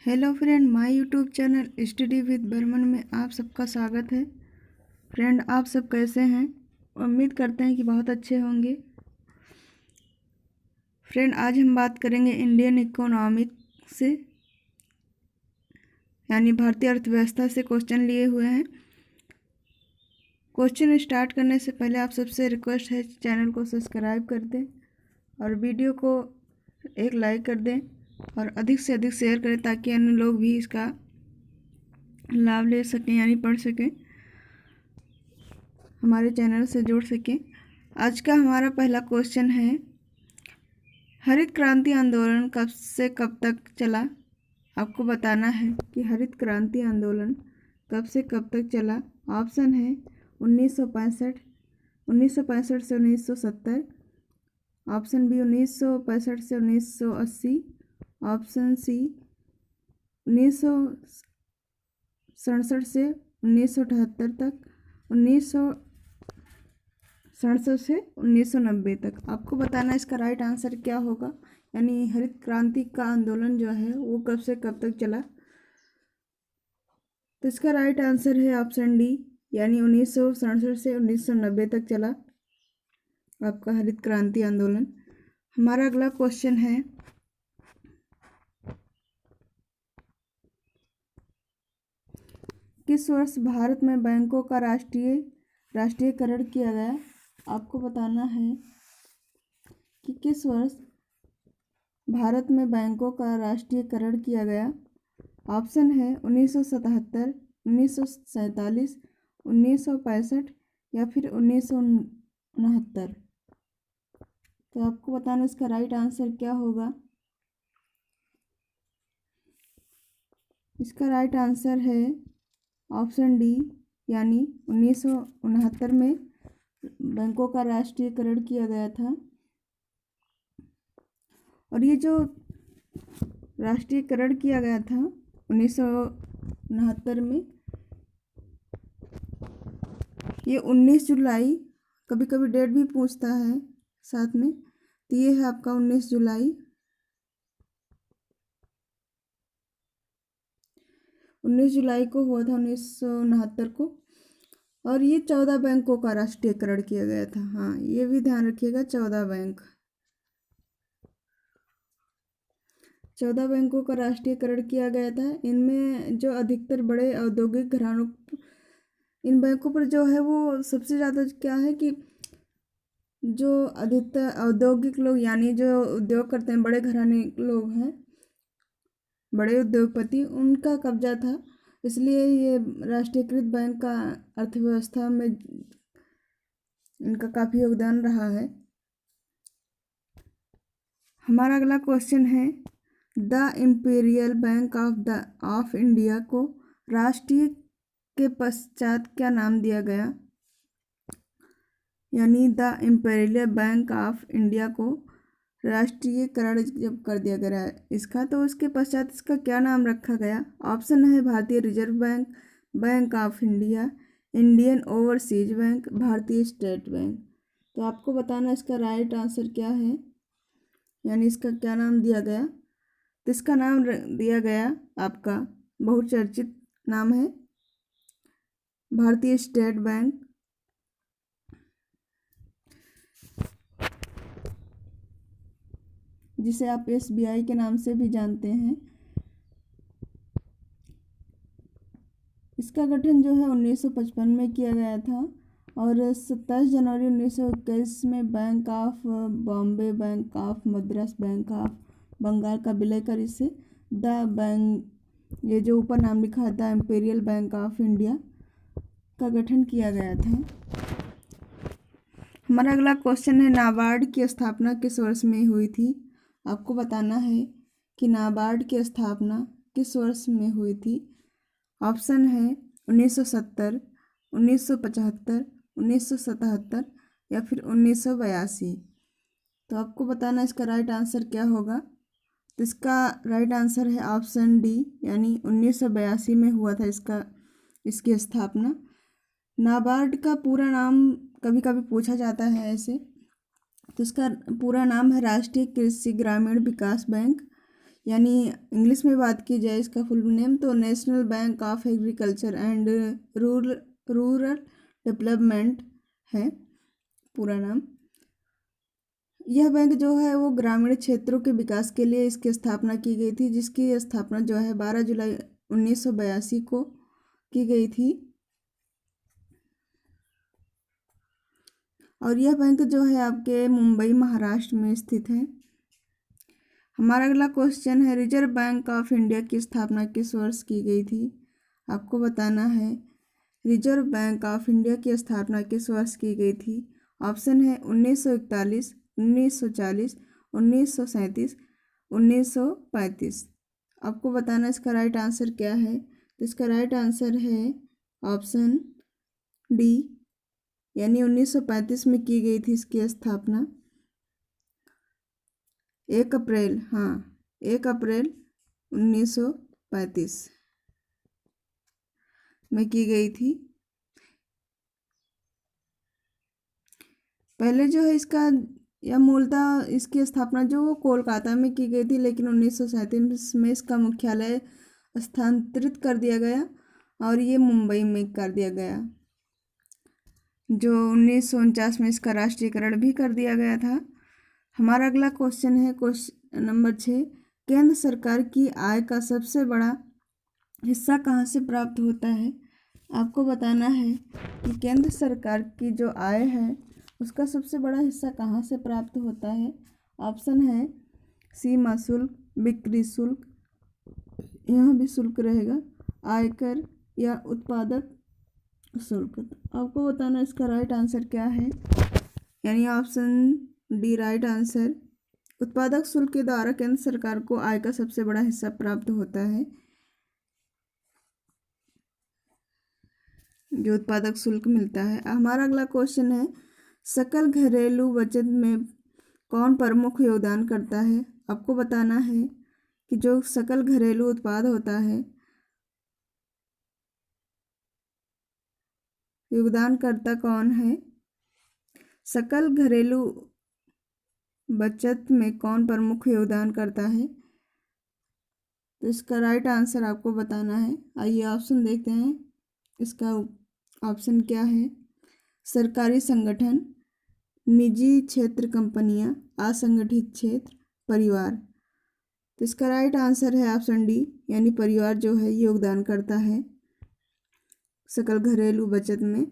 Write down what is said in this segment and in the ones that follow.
Hello friend, my YouTube channel study with Barman में आप सबका स्वागत है। फ्रेंड, आप सब कैसे हैं? उम्मीद करते हैं कि बहुत अच्छे होंगे। फ्रेंड, आज हम बात करेंगे इंडियन इकोनॉमिक से, यानी भारतीय अर्थव्यवस्था से क्वेश्चन लिए हुए हैं। क्वेश्चन स्टार्ट करने से पहले आप सबसे रिक्वेस्ट है चैनल को सब्सक्राइब कर दें और वीडियो को एक लाइक कर दें और अधिक से अधिक शेयर करें ताकि अन्य लोग भी इसका लाभ ले सकें, यानी पढ़ सकें, हमारे चैनल से जुड़ सकें। आज का हमारा पहला क्वेश्चन है, हरित क्रांति आंदोलन कब से कब तक चला? आपको बताना है कि हरित क्रांति आंदोलन कब से कब तक चला। ऑप्शन है 1965, 1965 से 1970, ऑप्शन बी 1965 से 1980, ऑप्शन सी 1967 से 1978 तक, 1967 से 1990 तक। आपको बताना इसका राइट आंसर क्या होगा, यानी हरित क्रांति का आंदोलन जो है वो कब से कब तक चला। तो इसका राइट आंसर है ऑप्शन डी, यानी 1967 से 1990 तक चला आपका हरित क्रांति आंदोलन। हमारा अगला क्वेश्चन है, किस वर्ष भारत में बैंकों का राष्ट्रीयकरण किया गया? आपको बताना है कि किस वर्ष भारत में बैंकों का राष्ट्रीयकरण किया गया। ऑप्शन है 1977, 1947, 1965 या फिर 1969। तो आपको बताना इसका राइट आंसर क्या होगा। इसका राइट आंसर है ऑप्शन डी, यानी 1969 में बैंकों का राष्ट्रीयकरण किया गया था। और ये जो राष्ट्रीयकरण किया गया था 1969 में, ये 19 जुलाई, कभी कभी डेट भी पूछता है साथ में, तो ये है आपका 19 जुलाई 19 जुलाई को हुआ था 1969 को। और ये 14 बैंकों का राष्ट्रीयकरण किया गया था। हाँ, ये भी ध्यान रखिएगा, 14 बैंकों का राष्ट्रीयकरण किया गया था। इनमें जो अधिकतर बड़े औद्योगिक घरानों, इन बैंकों पर जो है वो सबसे ज़्यादा क्या है कि जो अधिकतर औद्योगिक लोग, यानी जो उद्योग करते हैं, बड़े घराने लोग हैं, बड़े उद्योगपति, उनका कब्जा था। इसलिए ये राष्ट्रीयकृत बैंक का अर्थव्यवस्था में इनका काफ़ी योगदान रहा है। हमारा अगला क्वेश्चन है, the imperial bank of India को राष्ट्रीय के पश्चात क्या नाम दिया गया? यानी the imperial bank of India को राष्ट्रीयकरण जब कर दिया गया इसका, तो उसके पश्चात इसका क्या नाम रखा गया? ऑप्शन है भारतीय reserve bank, bank of India, Indian overseas bank, भारतीय स्टेट बैंक। तो आपको बताना इसका राइट आंसर क्या है, यानी इसका क्या नाम दिया गया। तो इसका नाम दिया गया, आपका बहुचर्चित नाम है भारतीय स्टेट बैंक। जिसे आप SBI के नाम से भी जानते हैं। इसका गठन जो है 1955 में किया गया था और 27 जनवरी 1921 में bank of Bombay, bank of Madras, bank of Bengal का विलय कर इसे द बैंक, ये जो ऊपर नाम लिखा था इंपीरियल बैंक ऑफ इंडिया, का गठन किया गया था। हमारा अगला क्वेश्चन है, नाबार्ड की स्थापना किस वर्ष में हुई थी? आपको बताना है कि नाबार्ड की स्थापना किस वर्ष में हुई थी। ऑप्शन है 1970, 1975, 1977 या फिर 1982। तो आपको बताना इसका राइट आंसर क्या होगा। तो इसका राइट आंसर है ऑप्शन डी, यानी 1982 में हुआ था इसकी स्थापना। नाबार्ड का पूरा नाम कभी कभी पूछा जाता है ऐसे, तो इसका पूरा नाम है राष्ट्रीय कृषि ग्रामीण विकास बैंक। यानी इंग्लिश में बात की जाए इसका फुल नेम तो national bank of agriculture and rural development है पूरा नाम। यह बैंक जो है वो ग्रामीण क्षेत्रों के विकास के लिए इसकी स्थापना की गई थी, जिसकी स्थापना जो है 12 जुलाई 1982 को की गई थी। और यह बैंक जो है आपके मुंबई महाराष्ट्र में स्थित है। हमारा अगला क्वेश्चन है, रिजर्व बैंक ऑफ इंडिया की स्थापना किस वर्ष की गई थी? आपको बताना है रिजर्व बैंक ऑफ इंडिया की स्थापना किस वर्ष की गई थी। ऑप्शन है 1941, 1940, 1937, 1935। आपको बताना इसका राइट आंसर क्या है। तो इसका राइट आंसर है ऑप्शन डी, यानी 1935 में की गई थी इसकी स्थापना। 1 अप्रैल 1935 में की गई थी। पहले जो है इसका या मूलतः इसकी स्थापना जो वो कोलकाता में की गई थी, लेकिन 1937 में इसका मुख्यालय स्थानांतरित कर दिया गया और ये मुंबई में कर दिया गया। जो 1949 में इसका राष्ट्रीयकरण भी कर दिया गया था। हमारा अगला क्वेश्चन है क्वेश्चन नंबर 6, केंद्र सरकार की आय का सबसे बड़ा हिस्सा कहाँ से प्राप्त होता है? आपको बताना है कि केंद्र सरकार की जो आय है उसका सबसे बड़ा हिस्सा कहाँ से प्राप्त होता है। ऑप्शन है सीमा शुल्क, बिक्री शुल्क, यहाँ भी शुल्क रहेगा, आयकर या उत्पादक शुल्क। आपको बताना इसका राइट आंसर क्या है, यानी ऑप्शन डी राइट आंसर। उत्पादक शुल्क के द्वारा केंद्र सरकार को आय का सबसे बड़ा हिस्सा प्राप्त होता है। जो उत्पादक शुल्क मिलता है। हमारा अगला क्वेश्चन है, सकल घरेलू बचत में कौन प्रमुख योगदान करता है? आपको बताना है कि जो सकल घरेलू उत्पाद होता है, योगदानकर्ता कौन है? सकल घरेलू बचत में कौन प्रमुख योगदान करता है? तो इसका राइट आंसर आपको बताना है। आइए ऑप्शन देखते हैं। इसका ऑप्शन क्या है? सरकारी संगठन, निजी क्षेत्र कंपनियां, असंगठित क्षेत्र, परिवार। तो इसका राइट आंसर है ऑप्शन डी, यानी परिवार जो है योगदान करता है सकल घरेलू बचत में।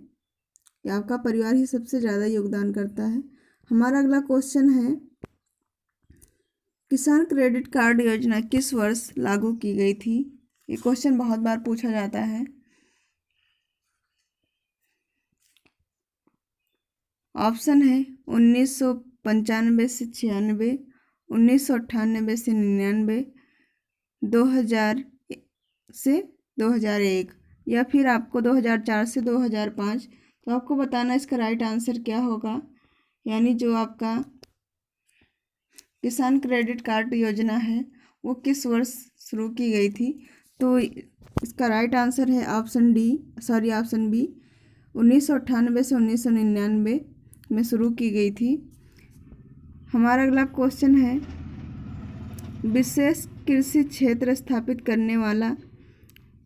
या आपका परिवार ही सबसे ज़्यादा योगदान करता है। हमारा अगला क्वेश्चन है, किसान क्रेडिट कार्ड योजना किस वर्ष लागू की गई थी? ये क्वेश्चन बहुत बार पूछा जाता है। ऑप्शन है 1995 से 96, 1998 से 99, 2000 से 2001 या फिर आपको 2004 से 2005। तो आपको बताना इसका राइट आंसर क्या होगा, यानी जो आपका किसान क्रेडिट कार्ड योजना है वो किस वर्ष शुरू की गई थी। तो इसका राइट आंसर है ऑप्शन बी, 1998 से 1999 में शुरू की गई थी। हमारा अगला क्वेश्चन है, विशेष कृषि क्षेत्र स्थापित करने वाला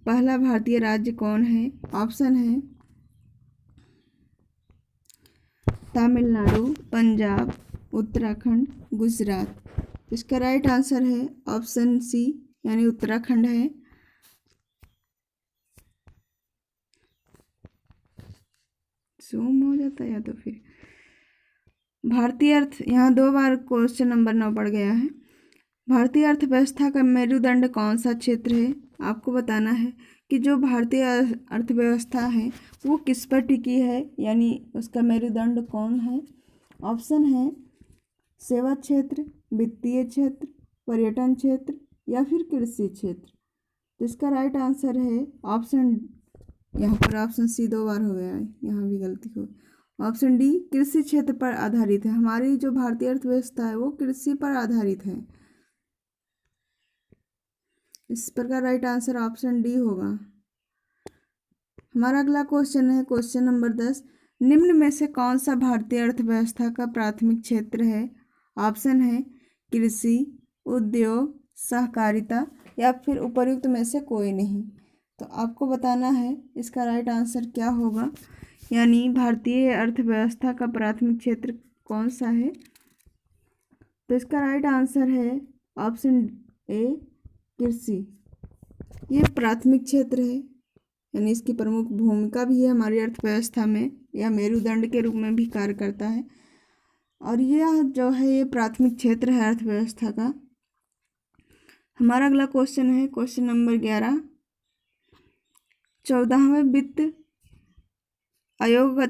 पहला भारतीय राज्य कौन है? ऑप्शन है तमिलनाडु, पंजाब, उत्तराखंड, गुजरात। इसका राइट आंसर है ऑप्शन सी, यानी उत्तराखंड है। जूम हो जाता है या तो फिर भारतीय अर्थ, यहाँ 2 बार क्वेश्चन नंबर 9 पड़ गया है। भारतीय अर्थव्यवस्था का मेरुदंड कौन सा क्षेत्र है? आपको बताना है कि जो भारतीय अर्थव्यवस्था है वो किस पर टिकी है, यानी उसका मेरुदंड कौन है। ऑप्शन है सेवा क्षेत्र, वित्तीय क्षेत्र, पर्यटन क्षेत्र या फिर कृषि क्षेत्र। तो इसका राइट आंसर है ऑप्शन, यहाँ पर ऑप्शन सी 2 बार हो गया है, यहाँ भी गलती हो। ऑप्शन डी कृषि क्षेत्र पर आधारित है। हमारी जो भारतीय अर्थव्यवस्था है वो कृषि पर आधारित है। इस प्रकार राइट आंसर ऑप्शन डी होगा। हमारा अगला क्वेश्चन है क्वेश्चन नंबर 10, निम्न में से कौन सा भारतीय अर्थव्यवस्था का प्राथमिक क्षेत्र है? ऑप्शन है कृषि, उद्योग, सहकारिता या फिर उपर्युक्त में से कोई नहीं। तो आपको बताना है इसका राइट आंसर क्या होगा, यानी भारतीय अर्थव्यवस्था का प्राथमिक क्षेत्र कौन सा है। तो इसका राइट आंसर है ऑप्शन ए, कृषि। ये प्राथमिक क्षेत्र है, यानी इसकी प्रमुख भूमिका भी है हमारी अर्थव्यवस्था में, यह मेरुदंड के रूप में भी कार्य करता है। और यह जो है ये प्राथमिक क्षेत्र है अर्थव्यवस्था का। हमारा अगला क्वेश्चन है क्वेश्चन नंबर 11। 14वें वित्त आयोग,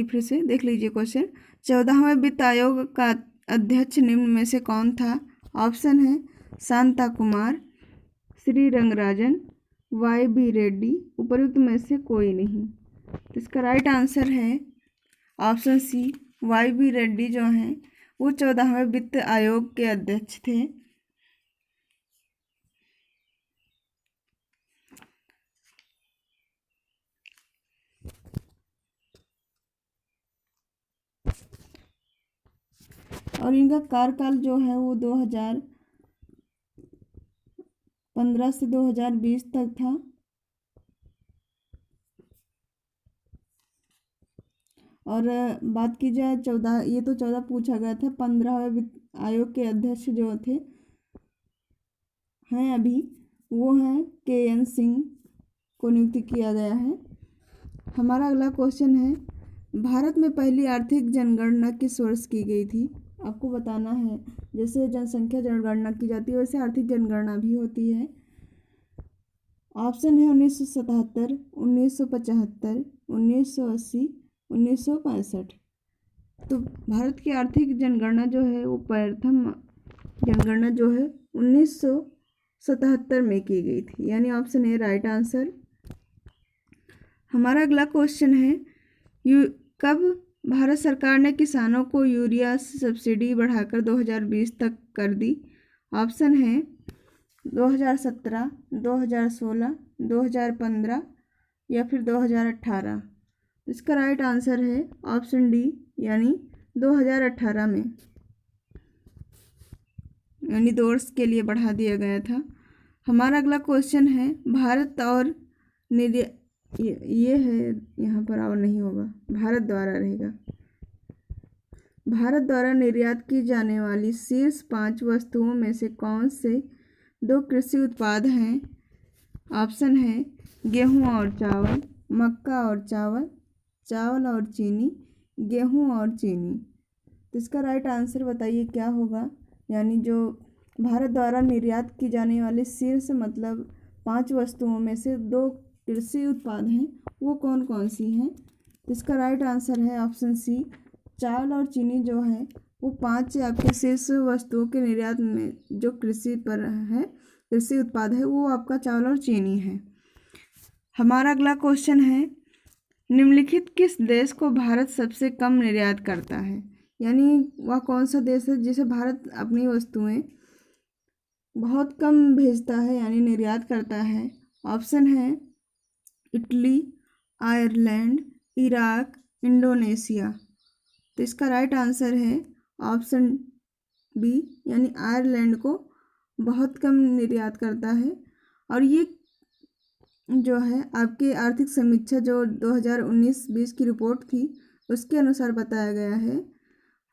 फिर से देख लीजिए क्वेश्चन। 14वें वित्त आयोग का अध्यक्ष निम्न में से कौन था। ऑप्शन है शांता कुमार, श्री रंगराजन, वाई बी रेड्डी, उपर्युक्त में से कोई नहीं। तो इसका राइट आंसर है option C, Y B Reddy जो हैं वो 14वें वित्त आयोग के अध्यक्ष थे। और इनका कार्यकाल जो है वो 2015 से 2020 तक था। और बात की जाए 14, ये तो 14 पूछा गया था। 15वें वित्त आयोग के अध्यक्ष जो थे हैं अभी, वो हैं KN सिंह को नियुक्त किया गया है। हमारा अगला क्वेश्चन है भारत में पहली आर्थिक जनगणना किस वर्ष की गई थी। आपको बताना है, जैसे जनसंख्या जनगणना की जाती है वैसे आर्थिक जनगणना भी होती है। ऑप्शन है 1977, 1975, 1980, 1965। तो भारत की आर्थिक जनगणना जो है वो प्रथम जनगणना जो है 1977 में की गई थी, यानी ऑप्शन ए राइट आंसर। हमारा अगला क्वेश्चन है कब भारत सरकार ने किसानों को यूरिया सब्सिडी बढ़ाकर 2020 तक कर दी। ऑप्शन है 2017, 2016, 2015 या फिर 2018। इसका राइट आंसर है ऑप्शन डी, यानी 2018 में, यानी 2 वर्ष के लिए बढ़ा दिया गया था। हमारा अगला क्वेश्चन है भारत और ये है, यहाँ पर और नहीं होगा, भारत द्वारा रहेगा। भारत द्वारा निर्यात की जाने वाली शीर्ष 5 वस्तुओं में से कौन से 2 कृषि उत्पाद हैं। ऑप्शन है गेहूं और चावल, मक्का और चावल, चावल और चीनी, गेहूं और चीनी। तो इसका राइट आंसर बताइए क्या होगा, यानी जो भारत द्वारा निर्यात की जाने वाले शीर्ष मतलब 5 वस्तुओं में से 2 कृषि उत्पाद हैं वो कौन कौन सी हैं। तो इसका राइट आंसर है ऑप्शन सी, चावल और चीनी जो है वो 5 आपके शीर्ष वस्तुओं के निर्यात में जो कृषि पर है, कृषि उत्पाद है वो आपका चावल और चीनी है। हमारा अगला क्वेश्चन है निम्नलिखित किस देश को भारत सबसे कम निर्यात करता है, यानी वह कौन सा देश है जिसे भारत अपनी वस्तुएं बहुत कम भेजता है यानी निर्यात करता है। ऑप्शन है इटली, आयरलैंड, इराक, इंडोनेशिया। तो इसका राइट आंसर है ऑप्शन बी, यानी आयरलैंड को बहुत कम निर्यात करता है। और ये जो है आपकी आर्थिक समीक्षा जो 2019-20 की रिपोर्ट थी उसके अनुसार बताया गया है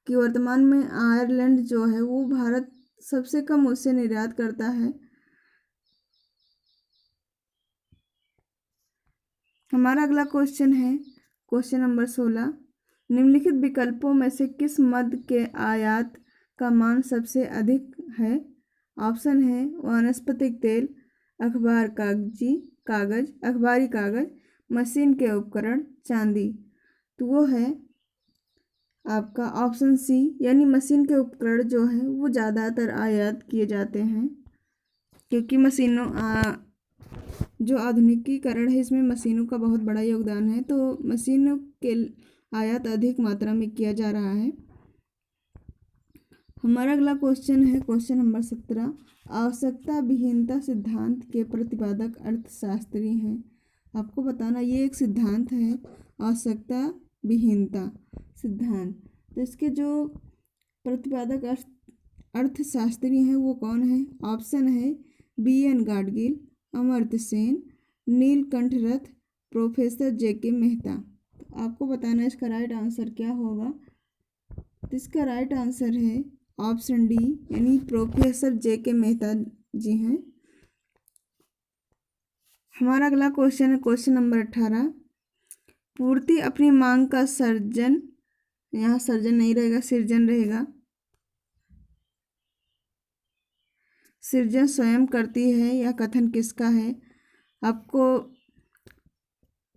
कि वर्तमान में आयरलैंड जो है वो भारत सबसे कम उससे निर्यात करता है। हमारा अगला क्वेश्चन है क्वेश्चन नंबर 16। निम्नलिखित विकल्पों में से किस मद के आयात का मान सबसे अधिक है। ऑप्शन है वनस्पतिक तेल, अखबारी कागज, मशीन के उपकरण, चांदी। तो वो है आपका ऑप्शन सी, यानी मशीन के उपकरण जो है वो ज़्यादातर आयात किए जाते हैं, क्योंकि मशीनों जो आधुनिकीकरण है इसमें मशीनों का बहुत बड़ा योगदान है, तो मशीनों के आयात अधिक मात्रा में किया जा रहा है। हमारा अगला क्वेश्चन है क्वेश्चन नंबर 17। आवश्यकता विहीनता सिद्धांत के प्रतिपादक अर्थशास्त्री हैं। आपको बताना ये एक सिद्धांत है आवश्यकता विहीनता सिद्धांत। तो इसके जो प्रतिपादक अर्थशास्त्री हैं वो कौन है? ऑप्शन है BN गाडगिल, अमर्त्य सेन, नीलकंठ रथ, प्रोफेसर JK मेहता। तो आपको बताना है इसका राइट आंसर क्या होगा। तो इसका राइट आंसर है ऑप्शन डी, यानी प्रोफेसर JK मेहता जी हैं। हमारा अगला क्वेश्चन है क्वेश्चन नंबर 18। पूर्ति अपनी मांग का सर्जन, यहाँ सर्जन नहीं रहेगा, सृजन रहेगा। सृजन स्वयं करती है, यह कथन किसका है? आपको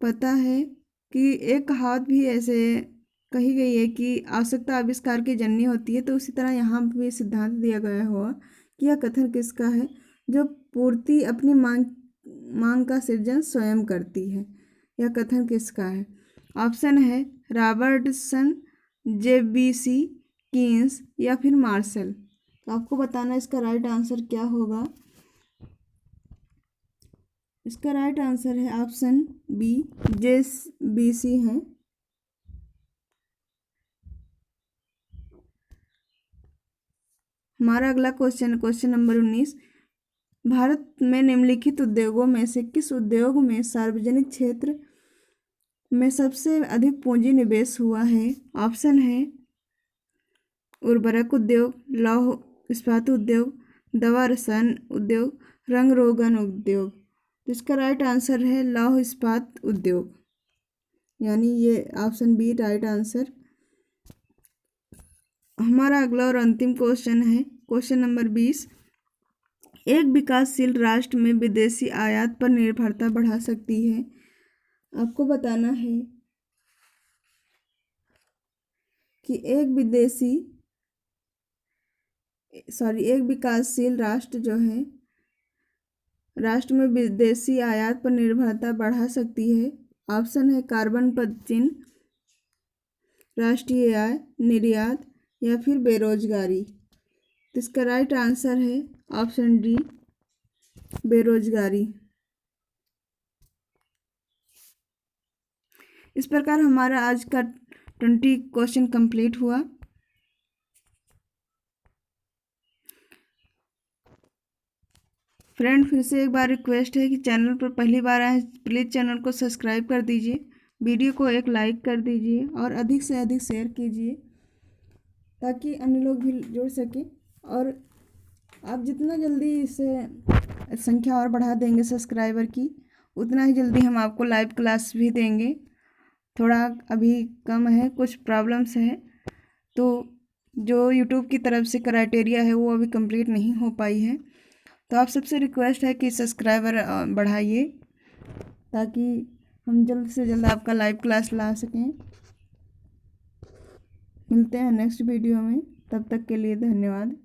पता है कि एक कहावत भी ऐसे कही गई है कि आवश्यकता आविष्कार की जननी होती है, तो उसी तरह यहाँ भी सिद्धांत दिया गया होगा कि यह कथन किसका है? जो पूर्ति अपनी मांग का सृजन स्वयं करती है, यह कथन किसका है? ऑप्शन है रॉबर्टसन, JBC, कीन्स या फिर मार्शल। तो आपको बताना इसका राइट आंसर क्या होगा। इसका राइट आंसर है ऑप्शन बी, JBC है। हमारा अगला क्वेश्चन क्वेश्चन नंबर 19। भारत में निम्नलिखित उद्योगों में से किस उद्योग में सार्वजनिक क्षेत्र में सबसे अधिक पूंजी निवेश हुआ है? ऑप्शन है उर्वरक उद्योग, लौह इस्पात उद्योग, दवा रसायन उद्योग, रंग रोगन उद्योग। तो इसका राइट आंसर है लौह इस्पात उद्योग, यानी ये ऑप्शन बी राइट आंसर। हमारा अगला और अंतिम क्वेश्चन है क्वेश्चन नंबर 20। एक विकासशील राष्ट्र में विदेशी आयात पर निर्भरता बढ़ा सकती है। आपको बताना है कि एक विकासशील राष्ट्र जो है, राष्ट्र में विदेशी आयात पर निर्भरता बढ़ा सकती है। ऑप्शन है कार्बन पदचिह्न, राष्ट्रीय आय, निर्यात या फिर बेरोजगारी। तो इसका राइट आंसर है ऑप्शन डी, बेरोजगारी। इस प्रकार हमारा आज का 20 क्वेश्चन कंप्लीट हुआ। फ्रेंड, फिर से एक बार रिक्वेस्ट है कि चैनल पर पहली बार आए प्लीज़ चैनल को सब्सक्राइब कर दीजिए, वीडियो को एक लाइक कर दीजिए और अधिक से अधिक शेयर कीजिए ताकि अन्य लोग भी जुड़ सकें। और आप जितना जल्दी इसे संख्या और बढ़ा देंगे सब्सक्राइबर की, उतना ही जल्दी हम आपको लाइव क्लास भी देंगे। थोड़ा अभी कम है, कुछ प्रॉब्लम्स है, तो जो यूट्यूब की तरफ से क्राइटेरिया है वो अभी कंप्लीट नहीं हो पाई है। तो आप सबसे रिक्वेस्ट है कि सब्सक्राइबर बढ़ाइए ताकि हम जल्द से जल्द आपका लाइव क्लास ला सकें। मिलते हैं नेक्स्ट वीडियो में, तब तक के लिए धन्यवाद।